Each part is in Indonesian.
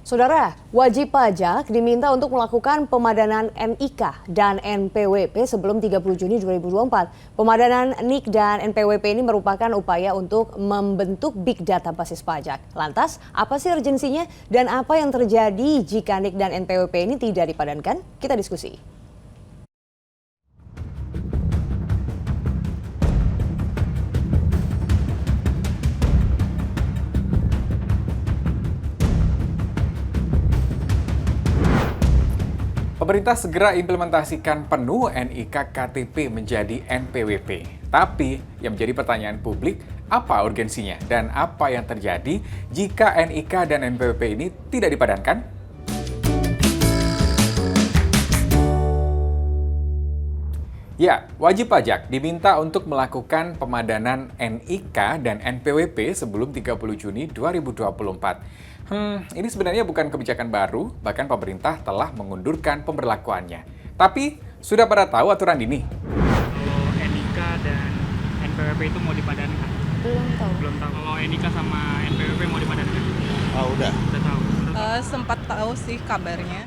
Saudara, wajib pajak diminta untuk melakukan pemadanan NIK dan NPWP sebelum 30 Juni 2024. Pemadanan NIK dan NPWP ini merupakan upaya untuk membentuk big data basis pajak. Lantas, apa sih urgensinya dan apa yang terjadi jika NIK dan NPWP ini tidak dipadankan? Kita diskusi. Pemerintah segera implementasikan penuh NIK KTP menjadi NPWP. Tapi yang menjadi pertanyaan publik, apa urgensinya dan apa yang terjadi jika NIK dan NPWP ini tidak dipadankan? Ya, wajib pajak diminta untuk melakukan pemadanan NIK dan NPWP sebelum 30 Juni 2024. Ini sebenarnya bukan kebijakan baru, bahkan pemerintah telah mengundurkan pemberlakuannya. Tapi, sudah pada tahu aturan ini? Kalau NIK dan NPWP itu mau dipadankan? Belum tahu. Kalau NIK sama NPWP mau dipadankan? Oh, udah. Udah tahu. Sempat tahu sih kabarnya.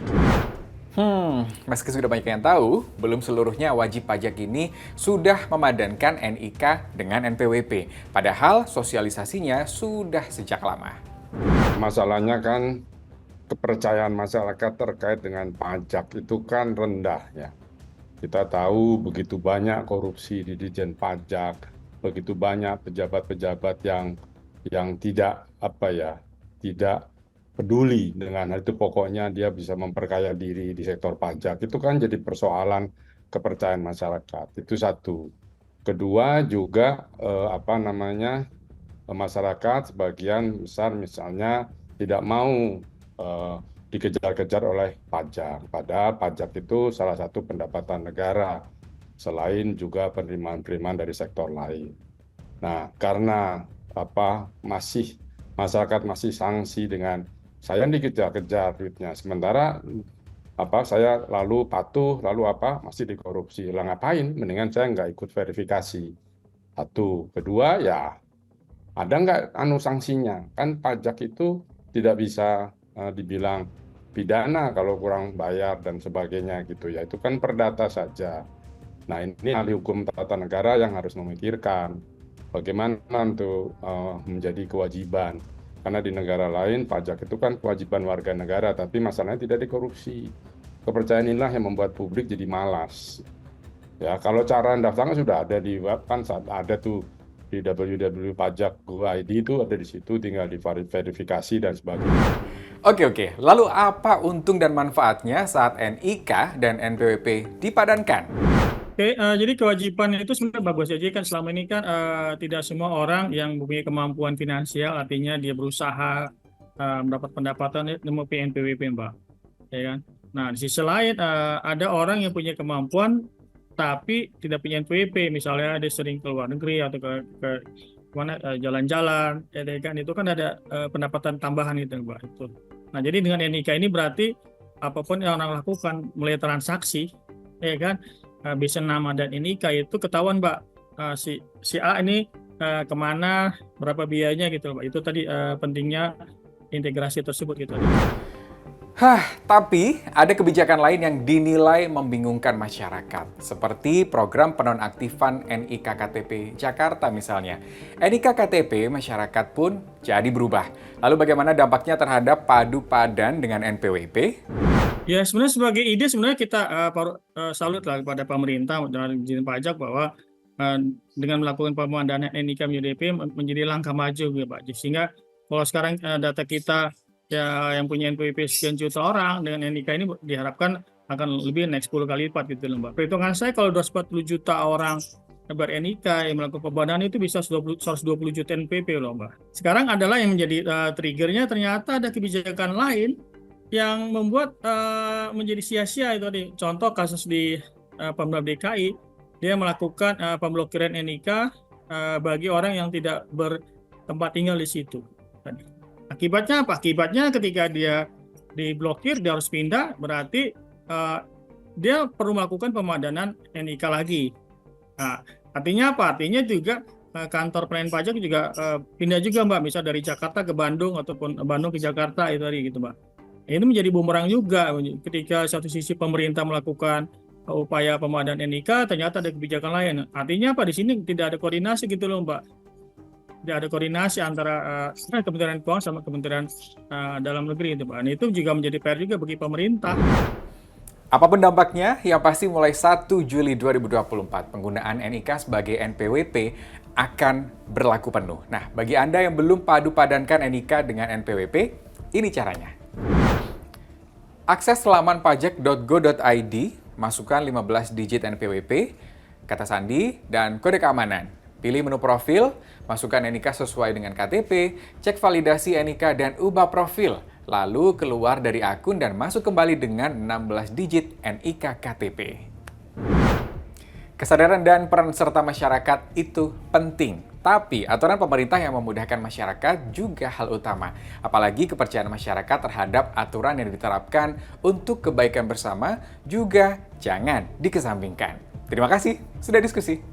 Meski sudah banyak yang tahu, belum seluruhnya wajib pajak ini sudah memadankan NIK dengan NPWP. Padahal sosialisasinya sudah sejak lama. Masalahnya kan kepercayaan masyarakat terkait dengan pajak itu kan rendah ya. Kita tahu begitu banyak korupsi di Ditjen Pajak, begitu banyak pejabat-pejabat yang tidak tidak peduli dengan hal itu, pokoknya dia bisa memperkaya diri di sektor pajak. Itu kan jadi persoalan kepercayaan masyarakat. Itu satu. Kedua juga masyarakat sebagian besar misalnya tidak mau dikejar-kejar oleh pajak. Padahal pajak itu salah satu pendapatan negara, selain juga penerimaan-penerimaan dari sektor lain. Nah, karena masyarakat masih sanksi dengan saya dikejar-kejar duitnya, sementara saya lalu patuh, lalu masih dikorupsi. Lah ngapain? Mendingan saya nggak ikut verifikasi. Satu. Kedua, ya ada nggak sanksinya? Kan pajak itu tidak bisa dibilang pidana kalau kurang bayar dan sebagainya gitu ya. Itu kan perdata saja. Nah, ini ahli hukum tata negara yang harus memikirkan bagaimana untuk menjadi kewajiban. Karena di negara lain pajak itu kan kewajiban warga negara, tapi masalahnya tidak dikorupsi. Kepercayaan inilah yang membuat publik jadi malas. Ya, kalau cara daftarnya sudah ada di web, kan ada tuh di www.pajak.go.id, itu ada di situ, tinggal diverifikasi dan sebagainya. Oke. Lalu apa untung dan manfaatnya saat NIK dan NPWP dipadankan? Jadi kewajiban itu sebenarnya bagus aja kan, selama ini kan tidak semua orang yang mempunyai kemampuan finansial, artinya dia berusaha mendapat pendapatan mempunyai NPWP, Mbak. Ya kan? Nah, di sisi lain ada orang yang punya kemampuan tapi tidak punya NPWP, misalnya dia sering ke luar negeri atau ke mana jalan-jalan, ya kan, itu kan ada pendapatan tambahan gitu, Mbak. Itu. Nah, jadi dengan NIK ini berarti apapun yang orang lakukan mulai transaksi, ya kan, bisa nama dan NIK itu ketahuan, Mbak, si A ini kemana, berapa biayanya gitu, Mbak. Itu tadi pentingnya integrasi tersebut gitu. Tapi ada kebijakan lain yang dinilai membingungkan masyarakat, seperti program penonaktifan NIK KTP Jakarta misalnya. NIK KTP masyarakat pun jadi berubah. Lalu bagaimana dampaknya terhadap padu padan dengan NPWP? Ya, sebenarnya sebagai ide sebenarnya kita salut lah kepada pemerintah dan Ditjen Pajak bahwa dengan melakukan pemadanan NIK MYDP menjadi langkah maju ya, Pak. Sehingga kalau sekarang data kita ya yang punya NPWP sekian juta orang, dengan NIK ini diharapkan akan lebih naik 10 kali lipat gitu loh, Mbak. Perhitungan saya kalau 240 juta orang ber-NIK yang melakukan pemadanan itu bisa 120 juta NPWP loh, Mbak. Sekarang adalah yang menjadi triggernya ternyata ada kebijakan lain yang membuat menjadi sia-sia itu tadi. Contoh kasus di Pemprov DKI, dia melakukan pemblokiran NIK bagi orang yang tidak bertempat tinggal di situ. Akibatnya apa? Akibatnya ketika dia diblokir, dia harus pindah, berarti dia perlu melakukan pemadanan NIK lagi. Nah, artinya apa? Artinya juga kantor pelayanan pajak juga pindah juga, Mbak, misal dari Jakarta ke Bandung ataupun Bandung ke Jakarta itu tadi gitu, Mbak. Ini menjadi bumerang juga ketika satu sisi pemerintah melakukan upaya pemadanan NIK, ternyata ada kebijakan lain. Artinya apa, di sini tidak ada koordinasi gitu loh, Mbak. Tidak ada koordinasi antara Kementerian Keuangan sama Kementerian Dalam Negeri itu, Pak. Dan itu juga menjadi PR juga bagi pemerintah. Apapun dampaknya, yang pasti mulai 1 Juli 2024, penggunaan NIK sebagai NPWP akan berlaku penuh. Nah, bagi Anda yang belum padu-padankan NIK dengan NPWP, ini caranya. Akses laman pajak.go.id, masukkan 15 digit NPWP, kata sandi, dan kode keamanan. Pilih menu profil, masukkan NIK sesuai dengan KTP, cek validasi NIK dan ubah profil. Lalu keluar dari akun dan masuk kembali dengan 16 digit NIK KTP. Kesadaran dan peran serta masyarakat itu penting. Tapi aturan pemerintah yang memudahkan masyarakat juga hal utama. Apalagi kepercayaan masyarakat terhadap aturan yang diterapkan untuk kebaikan bersama juga jangan dikesampingkan. Terima kasih sudah diskusi.